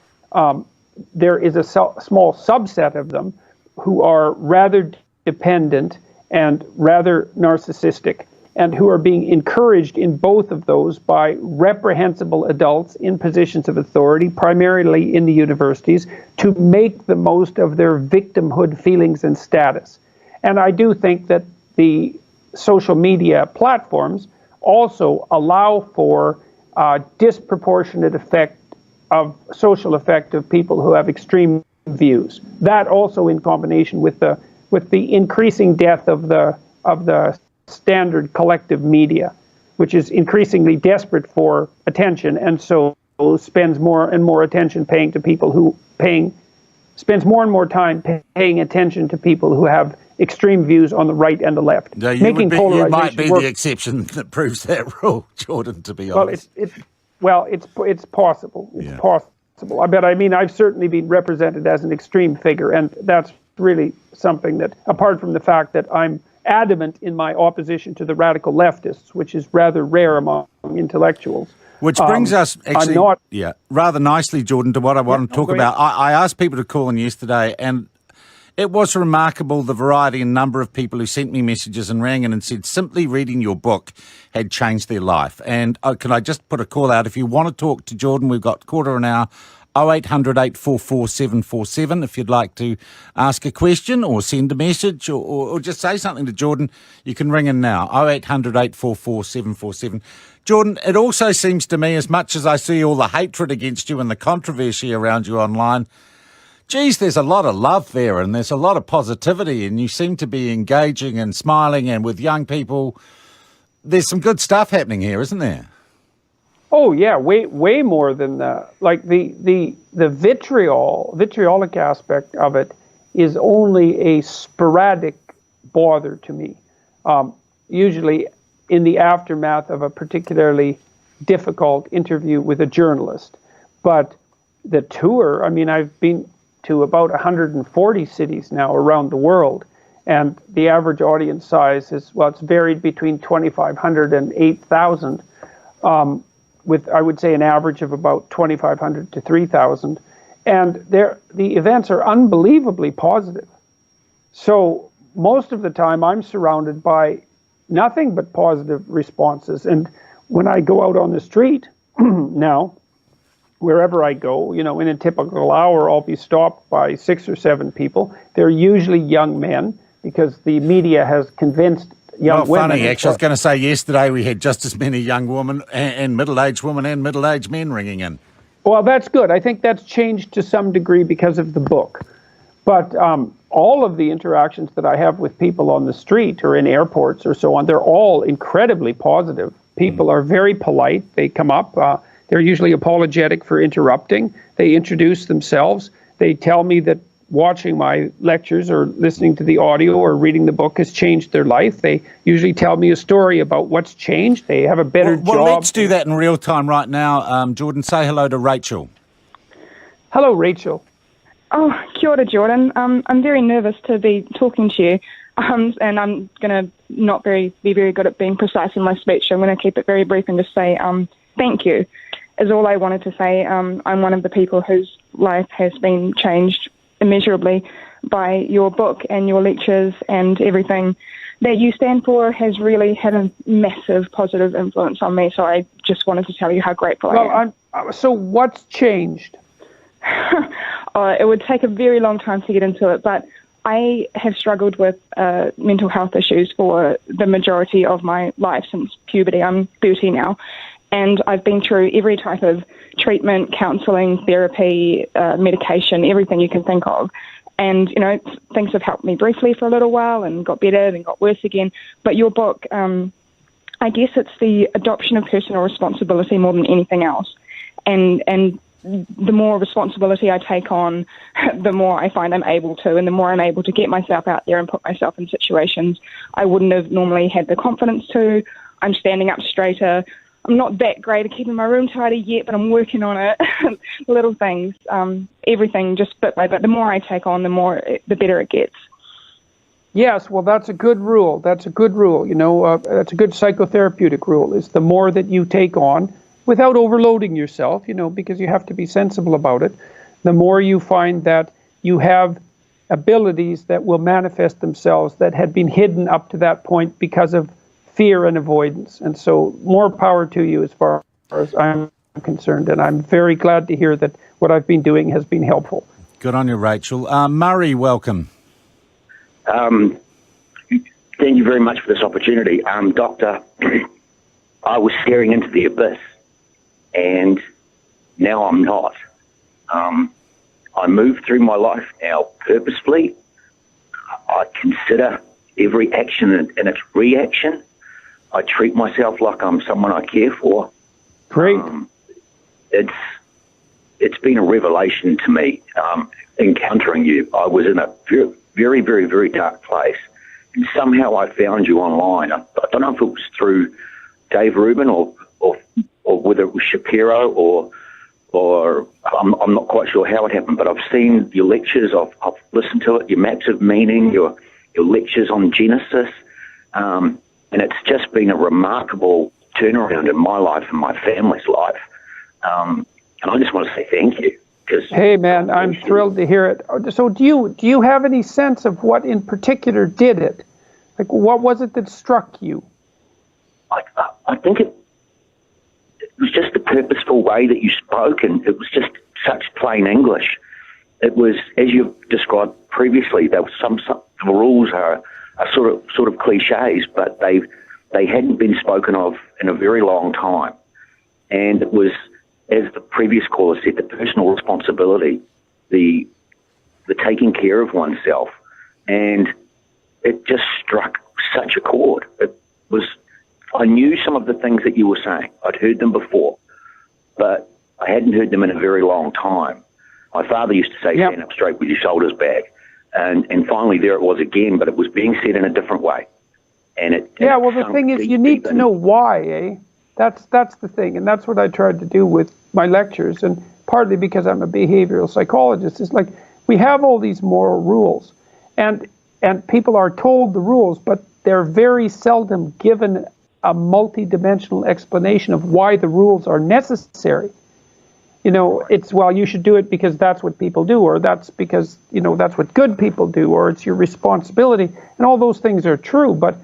there is a small subset of them who are rather dependent and rather narcissistic, and who are being encouraged in both of those by reprehensible adults in positions of authority, primarily in the universities, to make the most of their victimhood feelings and status. And I do think that the social media platforms also allow for disproportionate social effect of people who have extreme views. That also in combination with the increasing death of the standard collective media, which is increasingly desperate for attention, and so spends more and more attention paying to people who spends more and more time paying attention to people who have extreme views on the right and the left. No, you might be the exception that proves that rule, Jordan, to be honest. It's possible. It's possible. But I mean, I've certainly been represented as an extreme figure, and that's really something that, apart from the fact that I'm adamant in my opposition to the radical leftists, which is rather rare among intellectuals. Which brings us actually, rather nicely, Jordan, to what I want to talk about. I asked people to call in yesterday, and it was remarkable the variety and number of people who sent me messages and rang in and said simply reading your book had changed their life. And can I just put a call out? If you want to talk to Jordan, we've got quarter of an hour, 0800 844 747. If you'd like to ask a question or send a message or just say something to Jordan, you can ring in now, 0800 844 747. Jordan, it also seems to me, as much as I see all the hatred against you and the controversy around you online, geez, there's a lot of love there and there's a lot of positivity, and you seem to be engaging and smiling, and with young people, there's some good stuff happening here, isn't there? Oh yeah, way more than the vitriolic aspect of it is only a sporadic bother to me. Usually in the aftermath of a particularly difficult interview with a journalist. But the tour, I mean, I've been to about 140 cities now around the world, and the average audience size is, it's varied between 2,500 and 8,000. With, I would say, an average of about 2,500 to 3,000. And the events are unbelievably positive. So most of the time I'm surrounded by nothing but positive responses. And when I go out on the street now, wherever I go, in a typical hour, I'll be stopped by 6 or 7 people. They're usually young men, because the media has convinced young women. Funny, actually, I was going to say yesterday we had just as many young women and middle-aged women and middle-aged men ringing in. Well, that's good. I think that's changed to some degree because of the book. But all of the interactions that I have with people on the street or in airports or so on, they're all incredibly positive. People are very polite. They come up. They're usually apologetic for interrupting. They introduce themselves. They tell me that watching my lectures or listening to the audio or reading the book has changed their life. They usually tell me a story about what's changed. They have a better job. Well, let's do that in real time right now. Jordan, say hello to Rachel. Hello, Rachel. Oh, kia ora, Jordan. I'm very nervous to be talking to you, and I'm going to not be very good at being precise in my speech. I'm going to keep it very brief and just say thank you is all I wanted to say. I'm one of the people whose life has been changed immeasurably by your book and your lectures, and everything that you stand for has really had a massive positive influence on me. So I just wanted to tell you how grateful I am. So what's changed? It would take a very long time to get into it, but I have struggled with mental health issues for the majority of my life since puberty. I'm 30 now, and I've been through every type of treatment, counselling, therapy, medication, everything you can think of. And, things have helped me briefly for a little while and got better and got worse again. But your book, I guess it's the adoption of personal responsibility more than anything else. And the more responsibility I take on, the more I find I'm able to, and the more I'm able to get myself out there and put myself in situations I wouldn't have normally had the confidence to. I'm standing up straighter. I'm not that great at keeping my room tidy yet, but I'm working on it. Little things, everything just bit by bit. The more I take on, the better it gets. Yes, well, that's a good rule. That's a good rule. That's a good psychotherapeutic rule, is the more that you take on without overloading yourself, because you have to be sensible about it, the more you find that you have abilities that will manifest themselves that had been hidden up to that point because of fear and avoidance. And so more power to you as far as I'm concerned. And I'm very glad to hear that what I've been doing has been helpful. Good on you, Rachel. Murray, welcome. Thank you very much for this opportunity. Doctor, I was staring into the abyss, and now I'm not. I move through my life now purposefully. I consider every action and its reaction. I treat myself like I'm someone I care for. Great. It's been a revelation to me encountering you. I was in a very, very, very dark place, and somehow I found you online. I don't know if it was through Dave Rubin or whether it was Shapiro or I'm not quite sure how it happened, but I've seen your lectures, I've listened to it, your maps of meaning, your lectures on Genesis, and it's just been a remarkable turnaround in my life and my family's life. And I just want to say thank you. Hey, man, I'm thrilled to hear it. So do you have any sense of what in particular did it? Like, what was it that struck you? I think it was just the purposeful way that you spoke, and it was just such plain English. It was, as you've described previously, there was some the rules are sort of cliches, but they hadn't been spoken of in a very long time. And it was, as the previous caller said, the personal responsibility, the taking care of oneself, and it just struck such a chord. It was, I knew some of the things that you were saying. I'd heard them before, but I hadn't heard them in a very long time. My father used to say, stand up straight with your shoulders back. And finally there it was again, but it was being said in a different way. Well, the thing is, you need to know why, eh? That's the thing, and that's what I tried to do with my lectures, and partly because I'm a behavioral psychologist. It's like, we have all these moral rules, and people are told the rules, but they're very seldom given a multi-dimensional explanation of why the rules are necessary. It's, well, you should do it because that's what people do, or that's because, that's what good people do, or it's your responsibility. And all those things are true, but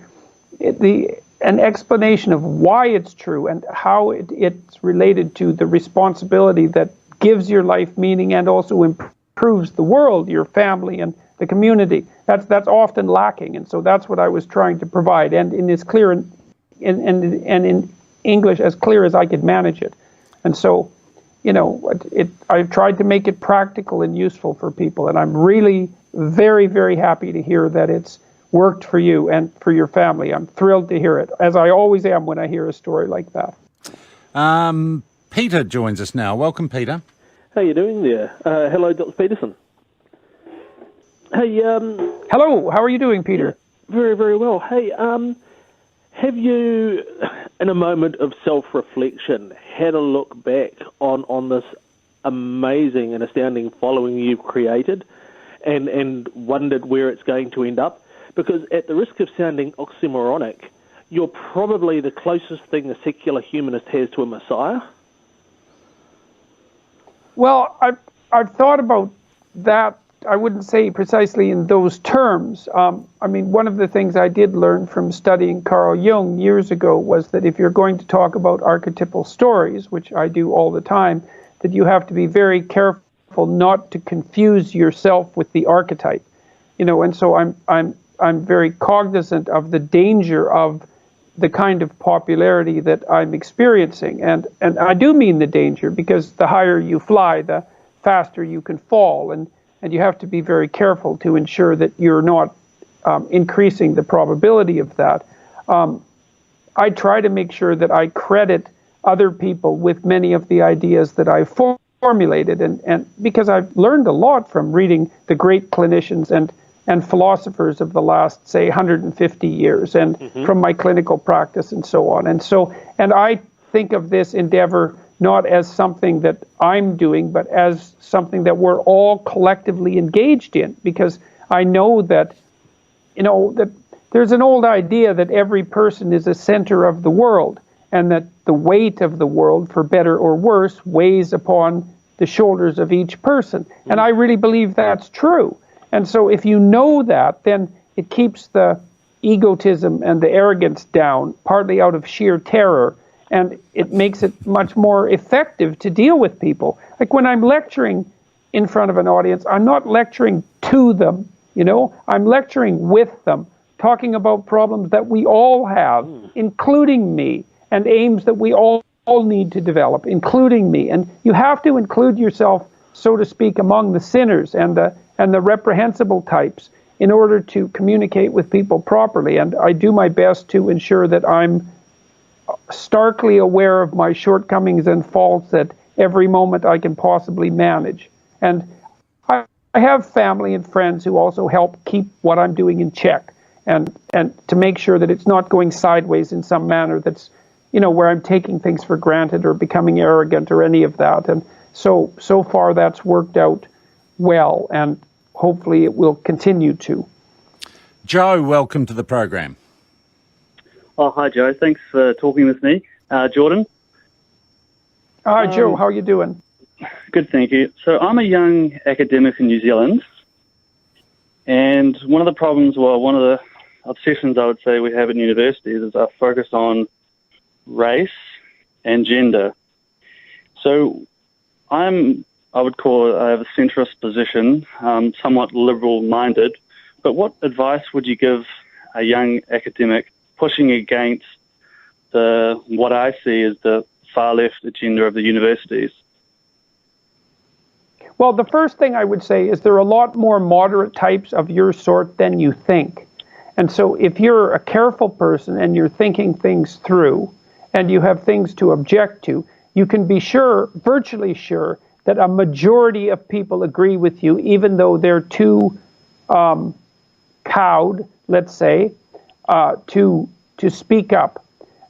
an explanation of why it's true and how it's related to the responsibility that gives your life meaning and also improves the world, your family, and the community. That's often lacking, and so that's what I was trying to provide, and in as clear and in English as clear as I could manage it. And so, I've tried to make it practical and useful for people, and I'm really very, very happy to hear that it's worked for you and for your family. I'm thrilled to hear it, as I always am when I hear a story like that. Peter joins us now. Welcome, Peter. How you doing there? Hello, Dr. Peterson. Hey, hello, how are you doing, Peter? Very, very well. Hey, have you, in a moment of self-reflection, had a look back on this amazing and astounding following you've created and wondered where it's going to end up? Because at the risk of sounding oxymoronic, you're probably the closest thing a secular humanist has to a messiah? Well, I've thought about that. I wouldn't say precisely in those terms. I mean, one of the things I did learn from studying Carl Jung years ago was that if you're going to talk about archetypal stories, which I do all the time, that you have to be very careful not to confuse yourself with the archetype. You know, and so I'm very cognizant of the danger of the kind of popularity that I'm experiencing. And I do mean the danger, because the higher you fly, the faster you can fall. And you have to be very careful to ensure that you're not increasing the probability of that. I try to make sure that I credit other people with many of the ideas that I formulated, and because I've learned a lot from reading the great clinicians and philosophers of the last, say, 150 years, and from my clinical practice and so on. And I think of this endeavor not as something that I'm doing, but as something that we're all collectively engaged in, because I know that, you know, that there's an old idea that every person is a center of the world, and that the weight of the world, for better or worse, weighs upon the shoulders of each person. And I really believe that's true. And so if you know that, then it keeps the egotism and the arrogance down, partly out of sheer terror, and it makes it much more effective to deal with people. Like when I'm lecturing in front of an audience, I'm not lecturing to them, you know, I'm lecturing with them, talking about problems that we all have, including me, and aims that we all need to develop, including me. And you have to include yourself, so to speak, among the sinners and the reprehensible types in order to communicate with people properly. And I do my best to ensure that I'm starkly aware of my shortcomings and faults at every moment I can possibly manage. And I have family and friends who also help keep what I'm doing in check, and to make sure that it's not going sideways in some manner that's, you know, where I'm taking things for granted or becoming arrogant or any of that. And so far that's worked out well, and hopefully it will continue to. Joe, welcome to the program. Oh, hi, Joe. Thanks for talking with me. Jordan? Hi, Joe. How are you doing? Good, thank you. So I'm a young academic in New Zealand, and one of the problems, well, one of the obsessions I would say we have in universities is our focus on race and gender. So I have a centrist position, somewhat liberal-minded, but what advice would you give a young academic pushing against what I see as the far-left agenda of the universities? Well, the first thing I would say is there are a lot more moderate types of your sort than you think. And so if you're a careful person and you're thinking things through and you have things to object to, you can be sure, virtually sure, that a majority of people agree with you, even though they're too cowed, let's say, to speak up.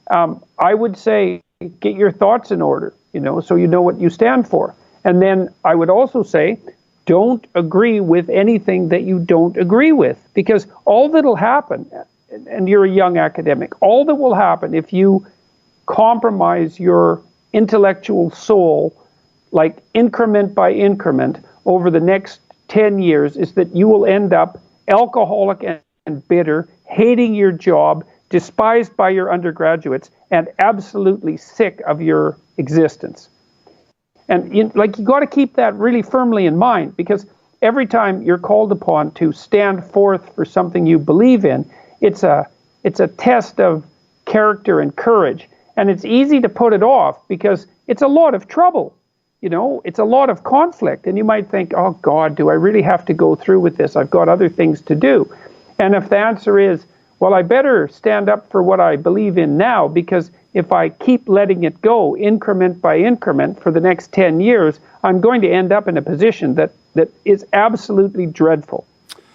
I would say get your thoughts in order, you know, so you know what you stand for. And then I would also say don't agree with anything that you don't agree with, because all that'll happen, and you're a young academic, all that will happen if you compromise your intellectual soul, like increment by increment over the next 10 years, is that you will end up alcoholic and bitter, hating your job, despised by your undergraduates, and absolutely sick of your existence. And you got to keep that really firmly in mind, because every time you're called upon to stand forth for something you believe in, it's a test of character and courage. And it's easy to put it off because it's a lot of trouble. You know, it's a lot of conflict. And you might think, oh God, do I really have to go through with this? I've got other things to do. And if the answer is, well, I better stand up for what I believe in now, because if I keep letting it go increment by increment for the next 10 years, I'm going to end up in a position that is absolutely dreadful.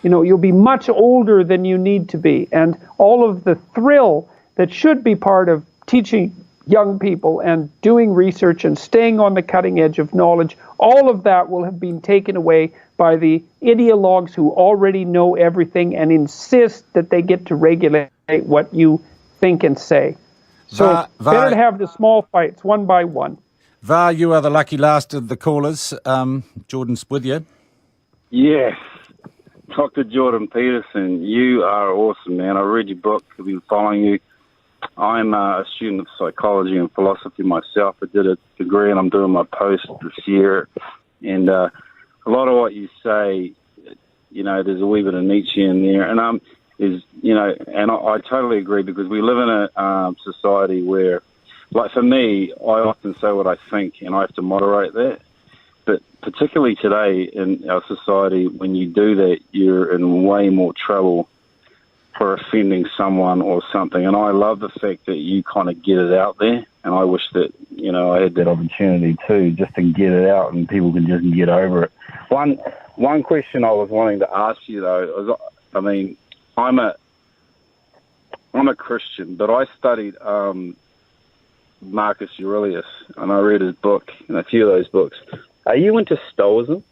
You know, you'll be much older than you need to be. And all of the thrill that should be part of teaching young people and doing research and staying on the cutting edge of knowledge, all of that will have been taken away by the ideologues who already know everything and insist that they get to regulate what you think and say. So better to have the small fights one by one. Var, you are the lucky last of the callers. Jordan's with you. Yes. Dr. Jordan Peterson, you are awesome, man. I read your book. I've been following you. I'm a student of psychology and philosophy myself. I did a degree and I'm doing my post this year. And a lot of what you say, there's a wee bit of Nietzsche in there. And I totally agree, because we live in a society where, like for me, I often say what I think and I have to moderate that. But particularly today in our society, when you do that, you're in way more trouble for offending someone or something. And I love the fact that you kind of get it out there. And I wish that, I had that opportunity too, just to get it out and people can just get over it. One question I was wanting to ask you, though, I'm a Christian, but I studied Marcus Aurelius, and I read his book and a few of those books. Are you into Stoicism?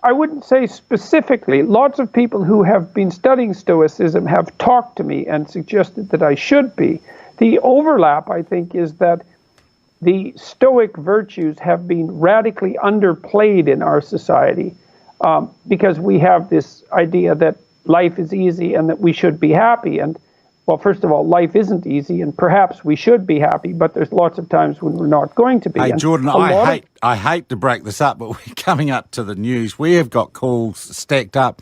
I wouldn't say specifically. Lots of people who have been studying Stoicism have talked to me and suggested that I should be. The overlap, I think, is that the Stoic virtues have been radically underplayed in our society, because we have this idea that life is easy and that we should be happy. And, well, first of all, life isn't easy, and perhaps we should be happy, but there's lots of times when we're not going to be. Hey, and Jordan, I hate to break this up, but we're coming up to the news. We have got calls stacked up.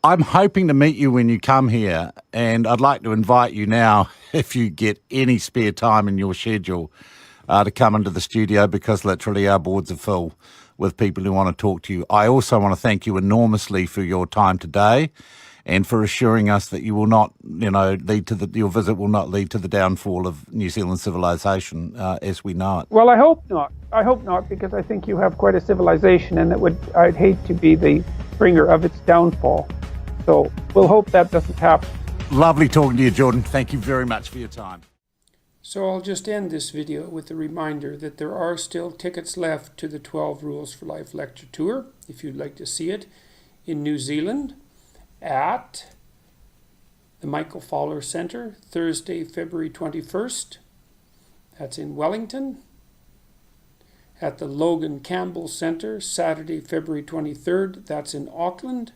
I'm hoping to meet you when you come here, and I'd like to invite you now, if you get any spare time in your schedule, to come into the studio, because literally our boards are full with people who want to talk to you. I also want to thank you enormously for your time today and for assuring us that you will not, lead to your visit will not lead to the downfall of New Zealand civilization as we know it. Well, I hope not. I hope not, because I think you have quite a civilization, and I'd hate to be the bringer of its downfall. So we'll hope that doesn't happen. Lovely talking to you, Jordan. Thank you very much for your time. So I'll just end this video with a reminder that there are still tickets left to the 12 Rules for Life lecture tour, if you'd like to see it, in New Zealand at the Michael Fowler Centre, Thursday, February 21st. That's in Wellington. At the Logan Campbell Centre, Saturday, February 23rd. That's in Auckland.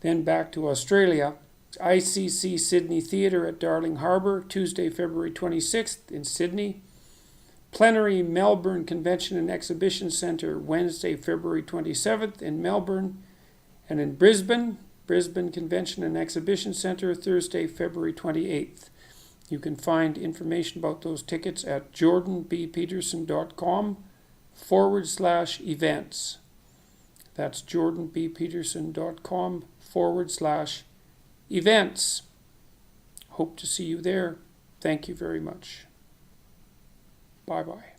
Then back to Australia, ICC Sydney Theatre at Darling Harbour, Tuesday, February 26th in Sydney. Plenary Melbourne Convention and Exhibition Centre, Wednesday, February 27th in Melbourne. And in Brisbane Convention and Exhibition Centre, Thursday, February 28th. You can find information about those tickets at jordanbpeterson.com/events. That's jordanbpeterson.com/events. Hope to see you there. Thank you very much. Bye-bye.